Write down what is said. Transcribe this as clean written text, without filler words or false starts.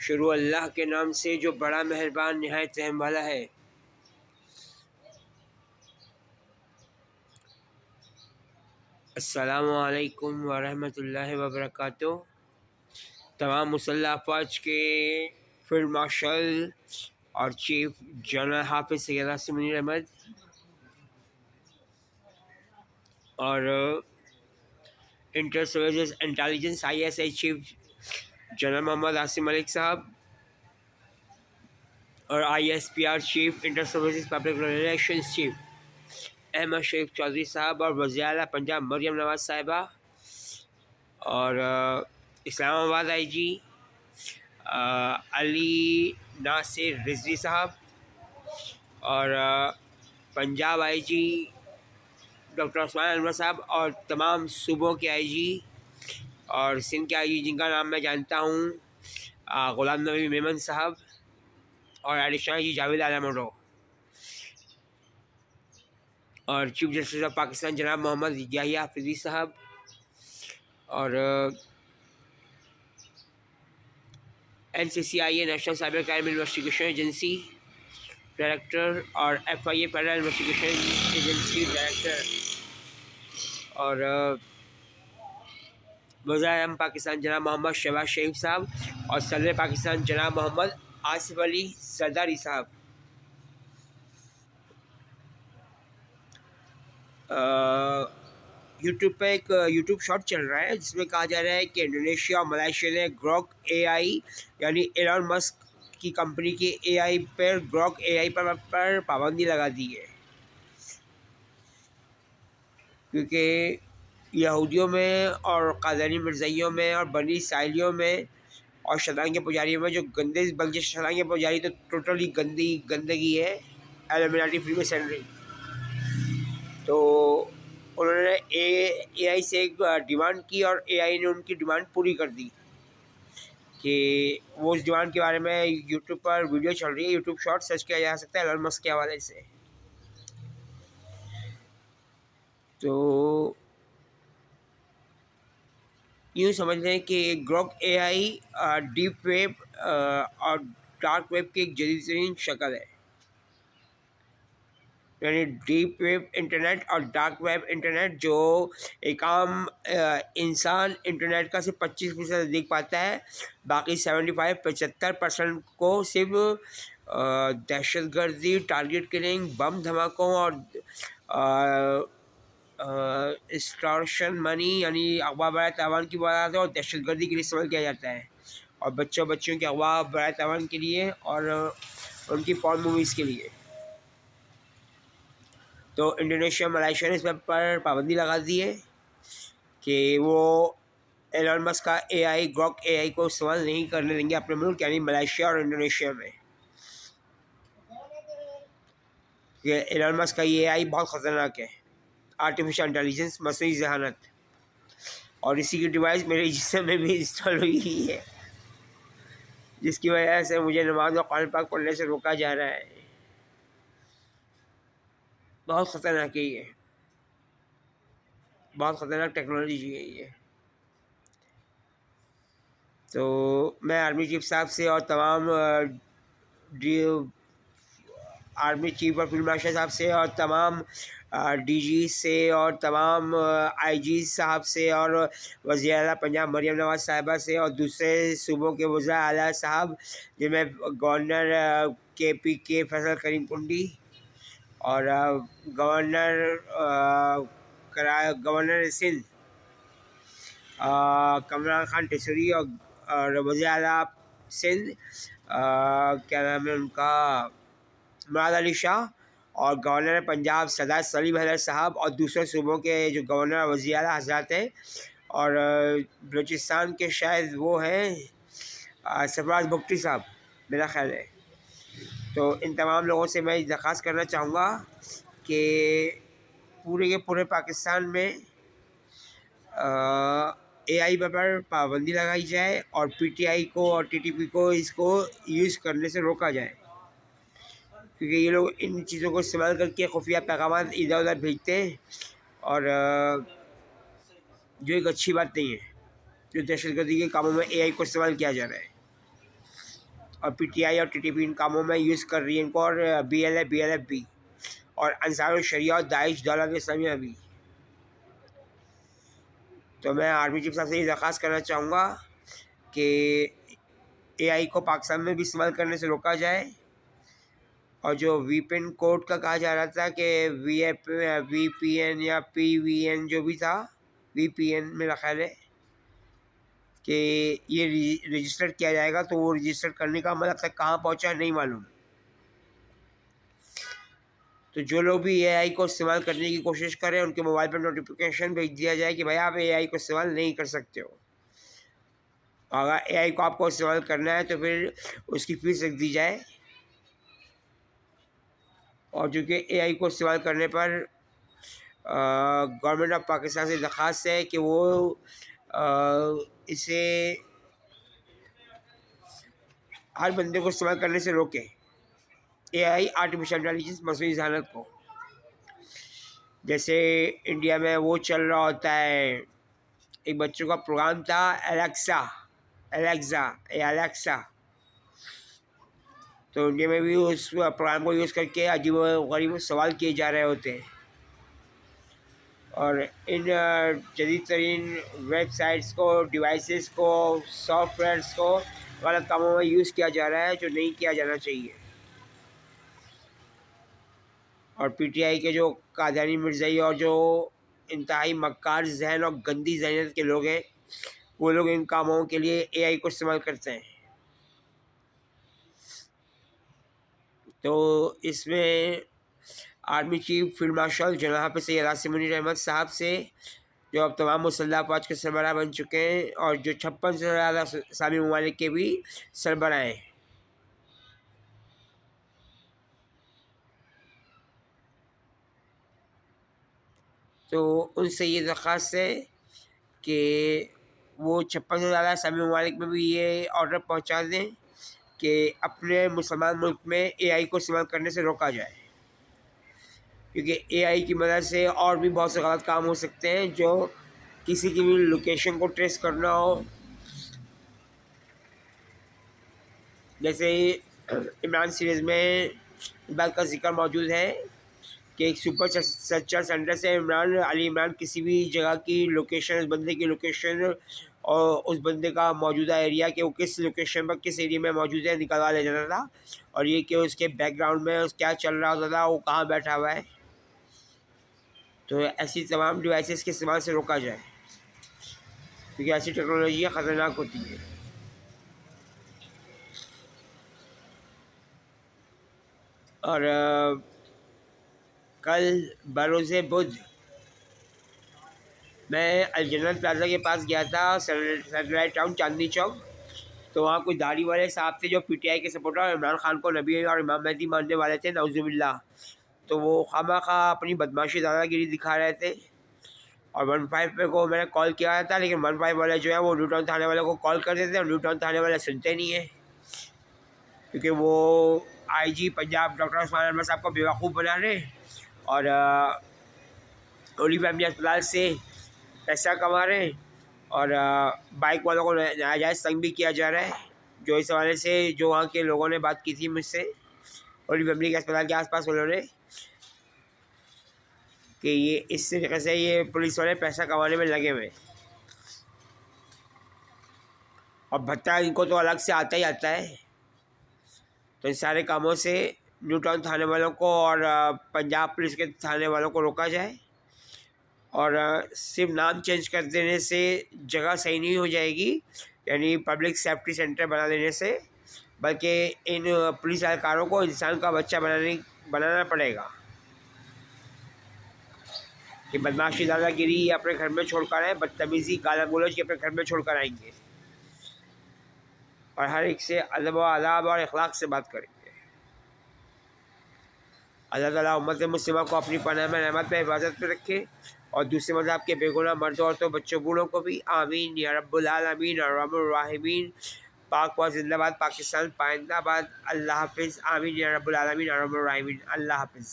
شروع اللہ کے نام سے جو بڑا مہربان نہایت رحم والا ہے۔ السلام علیکم ورحمۃ اللہ وبرکاتہ۔ تمام مسلح افواج کے فیلڈ مارشل اور چیف جنرل حافظ سید عاصم منیر احمد اور inter services intelligence ISI chief general Muhammad Asim Malik sahib اور ISPR chief inter services public relations chief Ahmed Sharif Chaudhry sahib اور وزیر اعلیٰ پنجاب مریم نواز صاحبہ اور اسلام آباد IG علی ناصر رضوی صاحب اور پنجاب IG ڈاکٹر عثمان انور صاحب اور تمام صوبوں کے IG اور سندھ کے IG جن کا نام میں جانتا ہوں، غلام نبی میمن صاحب اور ایڈیشنل IG جاوید عالم مرو اور چیف جسٹس آف پاکستان جناب محمد یحییٰ حفیظی صاحب اور NCCIA national cyber crime investigation agency director اور FIA federal investigation agency director اور وزیر اعظم پاکستان جناب محمد شہباز شریف صاحب اور صدر پاکستان جناب محمد آصف علی زرداری صاحب۔ یوٹیوب پہ ایک یوٹیوب شارٹ چل رہا ہے جس میں کہا جا رہا ہے کہ انڈونیشیا اور ملائیشیا نے گروک AI یعنی ایلن مسک کی کمپنی کی AI پر گروک AI پر پابندی لگا دی ہے، کیونکہ یہودیوں میں اور قادیانی مرزائیوں میں اور بنی اسرائیلیوں میں اور شطرنج کے پجاریوں میں جو گندے بلکہ شطرنج کے پجاری تو ٹوٹلی گندگی ہے، ایلومیناٹی فری میسنری، تو انہوں نے AI سے ایک ڈیمانڈ کی اور AI نے ان کی ڈیمانڈ پوری کر دی کہ وہ اس ڈیمانڈ کے بارے میں یوٹیوب پر ویڈیو چل رہی ہے، یوٹیوب شارٹ سرچ کیا جا سکتا ہے ایلن مسک کے حوالے سے۔ تو یوں سمجھ لیں کہ گروک AI ڈیپ ویب اور ڈارک ویب کی ایک جدید ترین شکل ہے، یعنی ڈیپ ویب انٹرنیٹ اور ڈارک ویب انٹرنیٹ جو ایک عام انسان انٹرنیٹ کا صرف 25% دیکھ پاتا ہے، باقی 75% کو صرف دہشت گردی، ٹارگیٹ کلنگ، بم دھماکوں اور اسٹارشن منی یعنی اغوا برائے تاوان کی بنیاد اور دہشت گردی کے لیے استعمال کیا جاتا ہے، اور بچوں کے اغوا برائے تاوان کے لیے اور ان کی پورن موویز کے لیے۔ تو انڈونیشیا ملائیشیا نے اس پر پابندی لگا دی ہے کہ وہ ایلن مسک کا گروک AI کو استعمال نہیں کرنے دیں گے اپنے ملک یعنی ملائیشیا اور انڈونیشیا میں، کہ ایلن مسک کا AI بہت خطرناک ہے، آرٹیفیشل انٹیلیجنس، مصنوعی ذہانت، اور اسی کی ڈیوائس میرے جسم میں بھی انسٹال ہوئی ہے، جس کی وجہ سے مجھے نماز اور قرآن پاک پڑھنے سے روکا جا رہا ہے۔ بہت خطرناک ہے یہ، بہت خطرناک ٹیکنالوجی ہے یہ۔ تو میں آرمی چیف صاحب سے اور تمام آرمی چیف اور فیلڈ مارشل صاحب سے اور تمام DG سے اور تمام IG صاحب سے اور وزیر اعلیٰ پنجاب مریم نواز صاحبہ سے اور دوسرے صوبوں کے وزراء اعلیٰ صاحب جن میں گورنر KPK فیصل کریم کنڈی اور گورنر سندھ کمران خان ٹیسوری اور وزیر اعلیٰ سندھ کیا نام ہے ان کا مراد علی شاہ اور گورنر پنجاب سردار سلیم حیدر صاحب اور دوسرے صوبوں کے جو گورنر اور وزیر اعلیٰ حضرات ہیں، اور بلوچستان کے شاید وہ ہیں سرفراز بگٹی صاحب میرا خیال ہے۔ تو ان تمام لوگوں سے میں درخواست کرنا چاہوں گا کہ پورے کے پورے پاکستان میں AI پر پابندی لگائی جائے اور PTI کو اور TTP کو اس کو یوز کرنے سے روکا جائے، کیونکہ یہ لوگ ان چیزوں کو استعمال کر کے خفیہ پیغامات ادھر ادھر بھیجتے ہیں، اور جو ایک اچھی بات نہیں ہے، جو دہشت گردی کے کاموں میں AI کو استعمال کیا جا رہا ہے۔ اور پی ٹی آئی اور ٹی ٹی پی ان کاموں میں یوز کر رہی ہے ان کو، اور B L A B L F بھی، اور انصار الشریعہ اور داعش دولت اسلامیہ بھی۔ تو میں آرمی چیف صاحب سے یہ درخواست کرنا چاہوں گا کہ اے آئی کو پاکستان میں بھی استعمال کرنے سے روکا جائے، اور جو وی پین کوڈ کا کہا جا رہا تھا کہ وی پی این یا پی وی این جو بھی تھا، وی پی این میرا خیال ہے کہ یہ رجسٹر کیا جائے گا، تو وہ رجسٹر کرنے کا عمل اب تک کہاں پہنچا نہیں معلوم۔ تو جو لوگ بھی اے آئی کو استعمال کرنے کی کوشش کریں ان کے موبائل پر نوٹیفیکیشن بھیج دیا جائے کہ بھائی آپ اے آئی کو استعمال نہیں کر سکتے ہو، اگر اے آئی کو آپ کو استعمال کرنا ہے تو پھر اس کی فیس رکھ دی جائے۔ اور چونکہ اے آئی کو استعمال کرنے پر گورنمنٹ آف پاکستان سے درخواست ہے کہ وہ اسے ہر بندے کو استعمال کرنے سے روکے، اے آئی آرٹیفیشل انٹیلیجنس مصنوعی ذہانت کو۔ جیسے انڈیا میں وہ چل رہا ہوتا ہے، ایک بچوں کا پروگرام تھا الیکسا، تو انڈیا میں بھی اس پروگرام کو یوز کر کے عجیب و غریب سوال کیے جا رہے ہوتے ہیں، اور ان جدید ترین ویب سائٹس کو، ڈیوائسز کو، سافٹ ویئرس کو غلط کاموں میں یوز کیا جا رہا ہے جو نہیں کیا جانا چاہیے۔ اور پی ٹی آئی کے جو قادیانی مرزائی اور جو انتہائی مکار ذہن اور گندی ذہنیت کے لوگ ہیں، وہ لوگ ان کاموں کے لیے اے آئی کو استعمال کرتے ہیں۔ تو اس میں آرمی چیف فیلڈ مارشل جناب سید عاصم منیر احمد صاحب سے، جو اب تمام مسلح افواج کے سربراہ بن چکے ہیں اور جو 56 سے زیادہ اسلامی ممالک کے بھی سربراہ ہیں، تو ان سے یہ درخواست ہے کہ وہ 56 سے زیادہ اسلامی ممالک میں بھی یہ آرڈر پہنچا دیں کہ اپنے مسلمان ملک میں اے آئی کو استعمال کرنے سے روکا جائے، کیونکہ اے آئی کی مدد سے اور بھی بہت سے غلط کام ہو سکتے ہیں، جو کسی کی بھی لوکیشن کو ٹریس کرنا ہو، جیسے عمران سیریز میں اس بات کا ذکر موجود ہے کہ ایک سپر سرچر سینٹر سے علی عمران کسی بھی جگہ کی لوکیشن، اس بندے کی لوکیشن اور اس بندے کا موجودہ ایریا کہ وہ کس لوکیشن پر کس ایریا میں موجود ہے نکلوا لے جاتا تھا، اور یہ کہ اس کے بیک گراؤنڈ میں کیا چل رہا ہوتا تھا، وہ کہاں بیٹھا ہوا ہے۔ تو ایسی تمام ڈیوائسز کے استعمال سے روکا جائے، کیونکہ ایسی ٹیکنالوجی خطرناک ہوتی ہے۔ اور کل بروز بدھ میں الجنت پلازا کے پاس گیا تھا، سیٹلائٹ ٹاؤن چاندنی چوک، تو وہاں کچھ داڑھی والے صاحب تھے جو پی ٹی آئی کے سپورٹر اور عمران خان کو نبی اور امام مہدی ماننے والے تھے، نعوذ باللہ، تو وہ خواہ خواہ اپنی بدماشی دادا گیری دکھا رہے تھے، اور 15 پہ کو میں نے کال کیا تھا، لیکن 15 والے جو ہے وہ نیو ٹاؤن تھانے والے کو کال کر دیتے ہیں، اور نیو ٹاؤن تھانے والے سنتے نہیں ہیں، کیونکہ وہ آئی جی پنجاب ڈاکٹر عثمان احمد صاحب کو بیوقوف بنا رہے ہیں، اور ہولی فیملی اسپتال سے پیسہ کما رہے ہیں، اور بائک والوں کو ناجائز تنگ بھی کیا جا رہا ہے، جو اس حوالے سے جو وہاں کے لوگوں نے بات کی تھی مجھ سے ہولی فیملی کے اسپتال کے آس پاس انہوں نے، کہ یہ اس طریقے سے یہ پولیس والے پیسہ کمانے میں لگے ہوئے، اور بھتہ ان کو تو الگ سے آتا ہی آتا ہے۔ تو ان سارے کاموں سے نیو ٹاؤن تھانے والوں کو اور پنجاب پولیس کے تھانے والوں کو روکا جائے، اور صرف نام چینج کر دینے سے جگہ صحیح نہیں ہو جائے گی، یعنی پبلک سیفٹی سینٹر بنا دینے سے، بلکہ ان پولیس اہلکاروں کو انسان کا بچہ بنانا پڑے گا، کہ بدماشی دادا گیری اپنے گھر میں چھوڑ کر آئیں، بدتمیزی گالا گلوچ اپنے گھر میں چھوڑ کر آئیں گے، اور ہر ایک سے ادب و آداب اور اخلاق سے بات کریں گے۔ اللہ تعالیٰ امت مسلمہ کو اپنی پناہ میں رحمت میں حفاظت میں رکھے، اور دوسرے مذہب کے بے گناہ مرد عورتوں بچوں بوڑھوں کو بھی، آمین یا رب العالمین ارحم الراحمین۔ پاک و زندہ باد پاکستان، پائندہ باد، اللہ حافظ، آمین یا رب العالمین ارحم الراحمین، اللہ حافظ۔